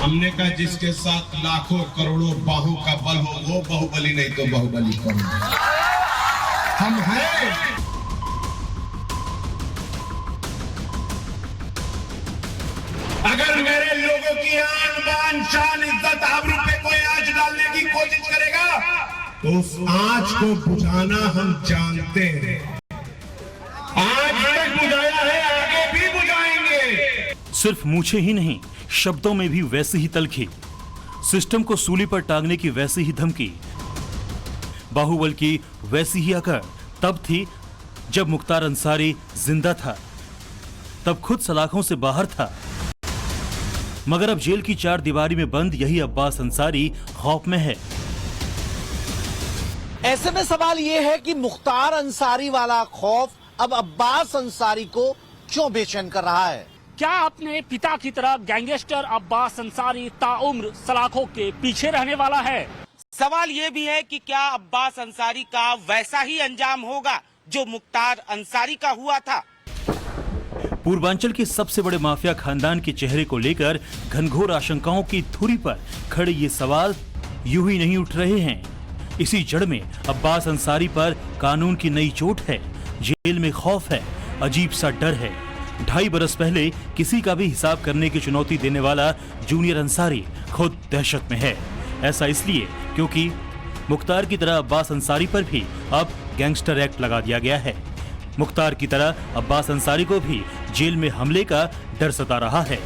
हमने कहा जिसके साथ लाखों करोड़ों बाहों का बल हो वो बाहुबली नहीं तो बाहुबली कौन हम हैं। अगर मेरे लोगों की आन बान शान इज्जत आबरू पे कोई आंच डालने की कोशिश करेगा तो उस आंच को बुझाना हम जानते हैं। आज तक बुझाया है, आगे भी बुझाएंगे। सिर्फ मूछे ही नहीं, शब्दों में भी वैसी ही तलखी, सिस्टम को सूली पर टांगने की वैसी ही धमकी। बाहुबल की वैसी ही अकड़ तब थी जब मुख्तार अंसारी जिंदा था, तब खुद सलाखों से बाहर था। मगर अब जेल की चार दीवारी में बंद यही अब्बास अंसारी खौफ में है। ऐसे में सवाल यह है कि मुख्तार अंसारी वाला खौफ अब अब्बास अंसारी को क्यों बेचैन कर रहा है? क्या अपने पिता की तरह गैंगस्टर अब्बास अंसारी ताउम्र सलाखों के पीछे रहने वाला है? सवाल ये भी है कि क्या अब्बास अंसारी का वैसा ही अंजाम होगा जो मुख्तार अंसारी का हुआ था? पूर्वांचल के सबसे बड़े माफिया खानदान के चेहरे को लेकर घनघोर आशंकाओं की धुरी पर खड़े ये सवाल यूं ही नहीं उठ रहे हैं। इसी जड़ में अब्बास अंसारी पर कानून की नई चोट है, जेल में खौफ है, अजीब सा डर है। 2.5 बरस पहले किसी का भी हिसाब करने की चुनौती देने वाला जूनियर अंसारी खुद दहशत में है। ऐसा इसलिए क्योंकि मुख्तार की तरह अब्बास अंसारी पर भी अब गैंगस्टर एक्ट लगा दिया गया है। मुख्तार की तरह अब्बास अंसारी को भी जेल में हमले का डर सता रहा है।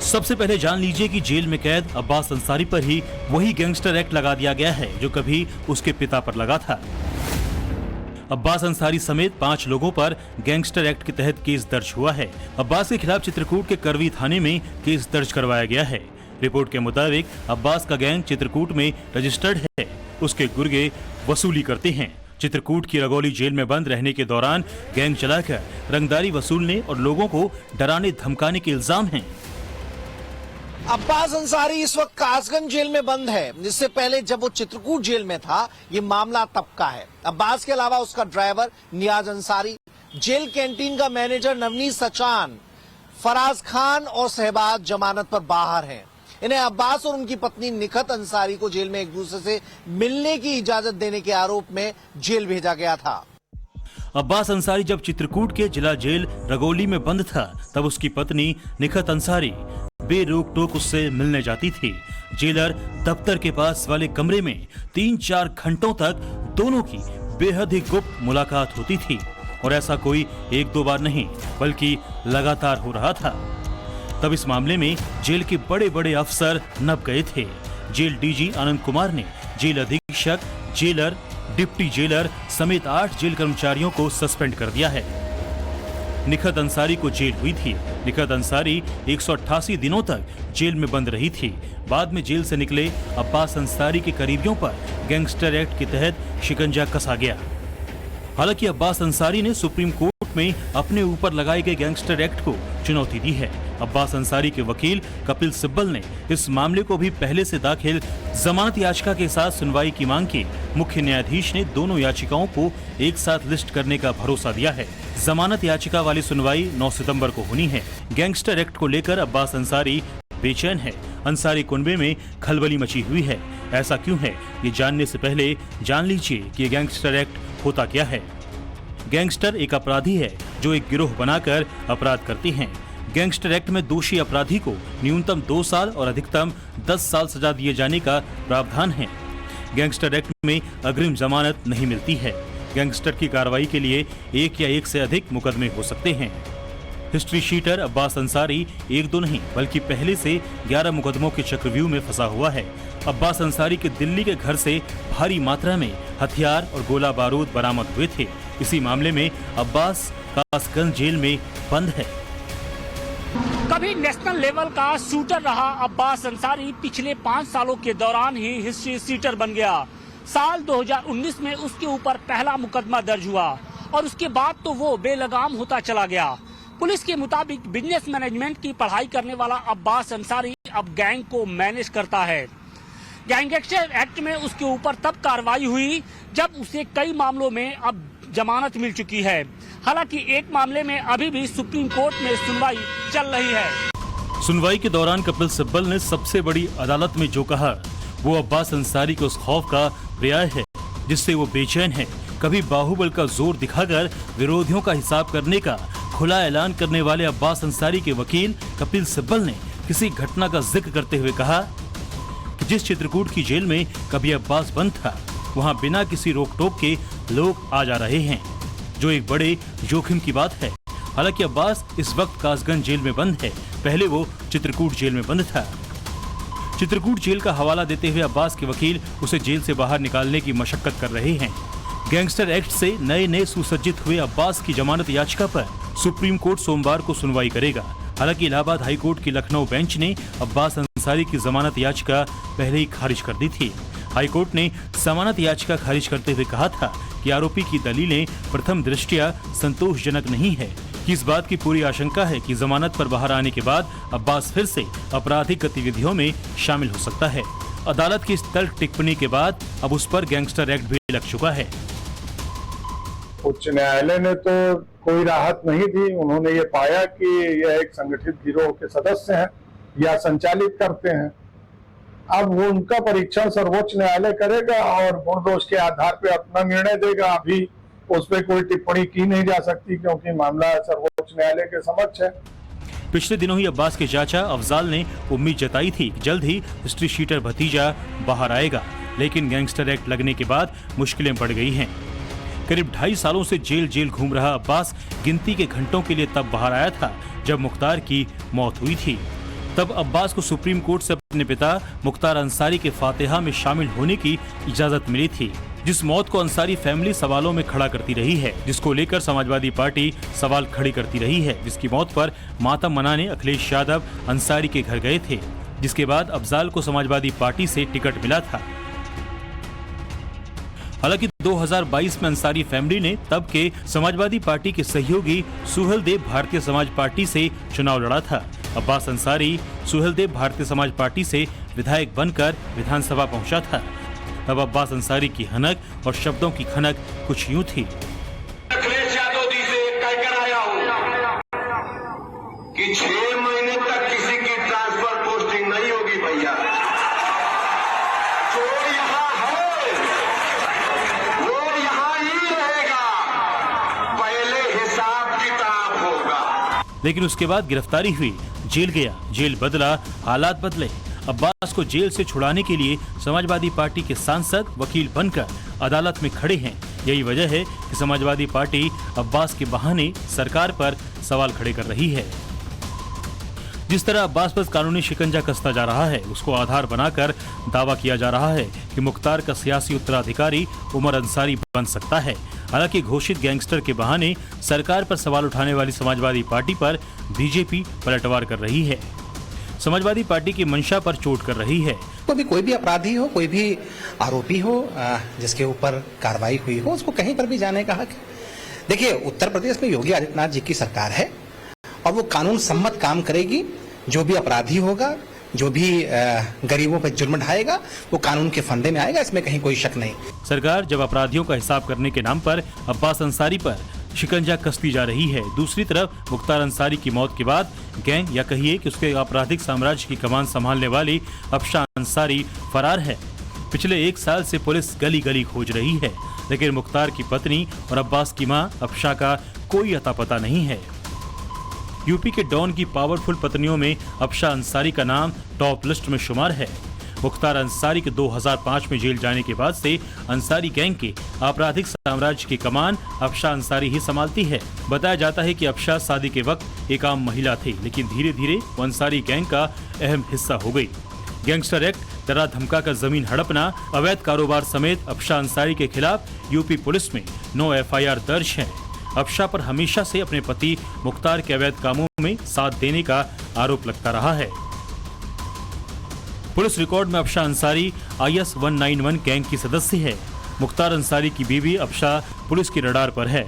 सबसे पहले जान लीजिए कि जेल में कैद अब्बास अंसारी पर ही वही गैंगस्टर एक्ट लगा दिया गया है जो कभी उसके पिता पर लगा था। अब्बास अंसारी समेत 5 लोगों पर गैंगस्टर एक्ट के तहत केस दर्ज हुआ है। अब्बास के खिलाफ चित्रकूट के करवी थाने में केस दर्ज करवाया गया है। रिपोर्ट के मुताबिक अब्बास का गैंग चित्रकूट में रजिस्टर्ड है। उसके गुर्गे वसूली करते हैं। चित्रकूट की रगौली जेल में बंद रहने के दौरान गैंग चलाकर रंगदारी वसूलने और लोगों को डराने धमकाने के इल्जाम हैं। अब्बास अंसारी इस वक्त कासगंज जेल में बंद है। इससे पहले जब वो चित्रकूट जेल में था, ये मामला तब का है। अब्बास के अलावा उसका ड्राइवर नियाज अंसारी, जेल कैंटीन का मैनेजर नवनीत सचान, फराज खान और सहबाज जमानत पर बाहर हैं। इन्हें अब्बास और उनकी पत्नी निखत अंसारी को जेल में एक दूसरे से मिलने की इजाजत देने के आरोप में जेल भेजा गया था। अब्बास अंसारी जब चित्रकूट के जिला जेल रगौली में बंद था, तब उसकी पत्नी निखत अंसारी बेरोक टोक उससे मिलने जाती थी। जेलर दफ्तर के पास वाले कमरे में 3-4 घंटों तक दोनों की बेहद ही गुप्त मुलाकात होती थी और ऐसा कोई 1-2 बार नहीं बल्कि लगातार हो रहा था। तब इस मामले में जेल के बड़े बड़े अफसर नप गए थे। जेल डीजी आनंद कुमार ने जेल अधीक्षक, जेलर, डिप्टी जेलर समेत 8 जेल कर्मचारियों को सस्पेंड कर दिया है। निखत अंसारी को जेल हुई थी। निखत अंसारी 188 दिनों तक जेल में बंद रही थी। बाद में जेल से निकले अब्बास अंसारी के करीबियों पर गैंगस्टर एक्ट के तहत शिकंजा कसा गया। हालांकि अब्बास अंसारी ने सुप्रीम कोर्ट में अपने ऊपर लगाए गए गैंगस्टर एक्ट को चुनौती दी है। अब्बास अंसारी के वकील कपिल सिब्बल ने इस मामले को भी पहले से दाखिल जमानत याचिका के साथ सुनवाई की मांग की। मुख्य न्यायाधीश ने दोनों याचिकाओं को एक साथ लिस्ट करने का भरोसा दिया है। जमानत याचिका वाली सुनवाई 9 सितंबर को होनी है। गैंगस्टर एक्ट को लेकर अब्बास अंसारी बेचैन है। अंसारी कुनबे में खलबली मची हुई है। ऐसा क्यों है, ये जानने से पहले जान लीजिए कि गैंगस्टर एक्ट होता क्या है। गैंगस्टर एक अपराधी है जो एक गिरोह बनाकर अपराध करते हैं। गैंगस्टर एक्ट में दोषी अपराधी को न्यूनतम 2 साल और अधिकतम 10 साल सजा दिए जाने का प्रावधान है। गैंगस्टर एक्ट में अग्रिम जमानत नहीं मिलती है। गैंगस्टर की कार्रवाई के लिए 1 या 1 से अधिक मुकदमे हो सकते हैं। हिस्ट्री शीटर अब्बास अंसारी 1-2 नहीं बल्कि पहले से 11 मुकदमों के चक्रव्यूह में फंसा हुआ है। अब्बास अंसारी के दिल्ली के घर से भारी मात्रा में हथियार और गोला बारूद बरामद हुए थे। इसी मामले में अब्बास कासगंज जेल में बंद है। कभी नेशनल लेवल का शूटर रहा अब्बास अंसारी पिछले 5 सालों के दौरान ही हिस्ट्री शीटर बन गया। साल 2019 में उसके ऊपर पहला मुकदमा दर्ज हुआ और उसके बाद तो वो बेलगाम होता चला गया। पुलिस के मुताबिक बिजनेस मैनेजमेंट की पढ़ाई करने वाला अब्बास अंसारी अब गैंग को मैनेज करता है। गैंगस्टर एक्ट में उसके ऊपर तब कार्रवाई हुई जब उसे कई मामलों में अब जमानत मिल चुकी है। हालांकि एक मामले में अभी भी सुप्रीम कोर्ट में सुनवाई चल रही है। सुनवाई के दौरान कपिल सिब्बल ने सबसे बड़ी अदालत में जो कहा वो अब्बास अंसारी के उस खौफ का पर्याय है जिससे वो बेचैन है। कभी बाहुबल का जोर दिखाकर विरोधियों का हिसाब करने का खुला ऐलान करने वाले अब्बास अंसारी के वकील कपिल सिब्बल ने किसी घटना का जिक्र करते हुए कहा कि जिस चित्रकूट की जेल में कभी अब्बास बंद था वहां बिना किसी रोक टोक के लोग आ जा रहे हैं, जो एक बड़े जोखिम की बात है। हालांकि अब्बास इस वक्त कासगंज जेल में बंद है, पहले वो चित्रकूट जेल में बंद था। चित्रकूट जेल का हवाला देते हुए अब्बास के वकील उसे जेल से बाहर निकालने की मशक्कत कर रहे हैं। गैंगस्टर एक्ट से नए सुसज्जित हुए अब्बास की जमानत याचिका पर सुप्रीम कोर्ट सोमवार को सुनवाई करेगा। हालांकि इलाहाबाद हाई कोर्ट की लखनऊ बेंच ने अब्बास अंसारी की जमानत याचिका पहले ही खारिज कर दी थी। हाई कोर्ट ने जमानत याचिका खारिज करते हुए कहा था कि आरोपी की दलीलें प्रथम दृष्टया संतोषजनक नहीं है कि इस बात की पूरी आशंका है कि जमानत पर बाहर आने के बाद अब्बास फिर से आपराधिक गतिविधियों में शामिल हो सकता है। अदालत की इस तल्ख टिप्पणी के बाद अब उस पर गैंगस्टर एक्ट भी लग चुका है। उच्च न्यायालय ने तो कोई राहत नहीं दी। उन्होंने ये पाया कि यह एक संगठित गिरोह के सदस्य हैं या संचालित करते हैं। अब वो उनका परीक्षण सर्वोच्च न्यायालय करेगा और गुण दोष के आधार पर अपना निर्णय देगा। अभी उस पर कोई टिप्पणी की नहीं जा सकती क्योंकि मामला सर्वोच्च न्यायालय के समक्ष है। पिछले दिनों ही अब्बास के चाचा अफजाल ने उम्मीद जताई थी कि जल्द ही हिस्ट्री शीटर भतीजा बाहर आएगा, लेकिन गैंगस्टर एक्ट लगने के बाद मुश्किलें बढ़ गई हैं। करीब 2.5 सालों से जेल घूम रहा अब्बास गिनती के घंटों के लिए तब बाहर आया था जब मुख्तार की मौत हुई थी। तब अब्बास को सुप्रीम कोर्ट से अपने पिता मुख्तार अंसारी के फातिहा में शामिल होने की इजाजत मिली थी, जिस मौत को अंसारी फैमिली सवालों में खड़ा करती रही है, जिसको लेकर समाजवादी पार्टी सवाल खड़ी करती रही है, जिसकी मौत पर मातम मनाने अखिलेश यादव अंसारी के घर गए थे, जिसके बाद अफजाल को समाजवादी पार्टी से टिकट मिला था। हालांकि 2022 में अंसारी फैमिली ने तब के समाजवादी पार्टी के सहयोगी सुहेलदेव भारतीय समाज पार्टी से चुनाव लड़ा था। अब्बास अंसारी सुहेलदेव भारतीय समाज पार्टी से विधायक बनकर विधानसभा पहुंचा था। तब अब्बास अंसारी की हनक और शब्दों की खनक कुछ यूं थी। अखिलेश यादव जी से कहकर आया हूं कि 6 महीने तक किसी की ट्रांसफर पोस्टिंग नहीं होगी भैया। जो यहां है वो यहां ही रहेगा, पहले हिसाब किताब होगा। लेकिन उसके बाद गिरफ्तारी हुई, जेल गया, जेल बदला, हालात बदले। अब्बास को जेल से छुड़ाने के लिए समाजवादी पार्टी के सांसद वकील बनकर अदालत में खड़े हैं। यही वजह है कि समाजवादी पार्टी अब्बास के बहाने सरकार पर सवाल खड़े कर रही है। जिस तरह अब्बास पर कानूनी शिकंजा कसता जा रहा है, उसको आधार बनाकर दावा किया जा रहा है कि मुख्तार का सियासी उत्तराधिकारी उमर अंसारी बन सकता है। हालांकि घोषित गैंगस्टर के बहाने सरकार पर सवाल उठाने वाली समाजवादी पार्टी पर बीजेपी पलटवार कर रही है, समाजवादी पार्टी की मंशा पर चोट कर रही है। कोई भी अपराधी हो, कोई भी आरोपी हो जिसके ऊपर कार्रवाई हुई हो, उसको कहीं पर भी जाने का हक। देखिए, उत्तर प्रदेश में योगी आदित्यनाथ जी की सरकार है और वो कानून सम्मत काम करेगी। जो भी अपराधी होगा, जो भी गरीबों पर जुर्म ढाएगा, वो कानून के फंदे में आएगा, इसमें कहीं कोई शक नहीं। सरकार जब अपराधियों का हिसाब करने के नाम पर अब्बास अंसारी पर शिकंजा कसती जा रही है, दूसरी तरफ मुख्तार अंसारी की मौत के बाद गैंग या कहिए कि उसके आपराधिक साम्राज्य की कमान संभालने वाली अफशा अंसारी फरार है। पिछले 1 साल से पुलिस गली गली खोज रही है, लेकिन मुख्तार की पत्नी और अब्बास की मां अफशा का कोई अता पता नहीं है। यूपी के डॉन की पावरफुल पत्नियों में अफशा अंसारी का नाम टॉप लिस्ट में शुमार है। मुख्तार अंसारी के 2005 में जेल जाने के बाद से अंसारी गैंग के आपराधिक साम्राज्य की कमान अफशा अंसारी ही संभालती है। बताया जाता है कि अफशा शादी के वक्त एक आम महिला थी, लेकिन धीरे धीरे वो अंसारी गैंग का अहम हिस्सा हो गई। गैंगस्टर एक्ट, डरा धमका का जमीन हड़पना, अवैध कारोबार समेत अफशा अंसारी के खिलाफ यूपी पुलिस में 9 FIR दर्ज है। अफशा पर हमेशा से अपने पति मुख्तार के अवैध कामों में साथ देने का आरोप लगता रहा है। पुलिस रिकॉर्ड में अफशा अंसारी IS 191 गैंग की सदस्य है। मुख्तार अंसारी की बीवी अफशा पुलिस की रडार पर है,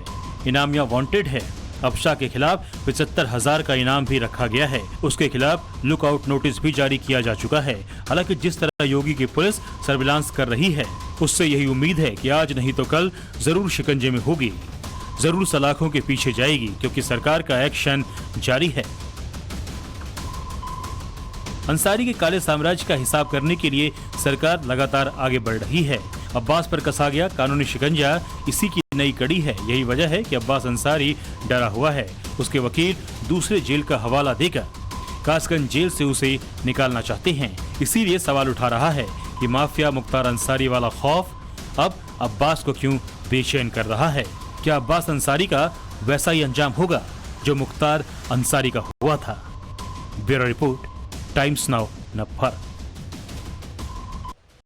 इनामिया वांटेड है। अफशा के खिलाफ 75,000 का इनाम भी रखा गया है। उसके खिलाफ लुकआउट नोटिस भी जारी किया जा चुका है। हालांकि जिस तरह योगी की पुलिस सर्विलांस कर रही है, उससे यही उम्मीद है कि आज नहीं तो कल जरूर शिकंजे में होगी, जरूर सलाखों के पीछे जाएगी, क्योंकि सरकार का एक्शन जारी है। अंसारी के काले साम्राज्य का हिसाब करने के लिए सरकार लगातार आगे बढ़ रही है। अब्बास पर कसा गया कानूनी शिकंजा इसी की नई कड़ी है। यही वजह है कि अब्बास अंसारी डरा हुआ है। उसके वकील दूसरे जेल का हवाला देकर कासगंज जेल से उसे निकालना चाहते हैं। इसीलिए सवाल उठा रहा है कि माफिया मुख्तार अंसारी वाला खौफ अब अब्बास को क्यों बेचैन कर रहा है। क्या अब्बास अंसारी का वैसा ही अंजाम होगा जो मुख्तार अंसारी का हुआ था? ब्यूरो रिपोर्ट, टाइम्स नाउ, न फर्क।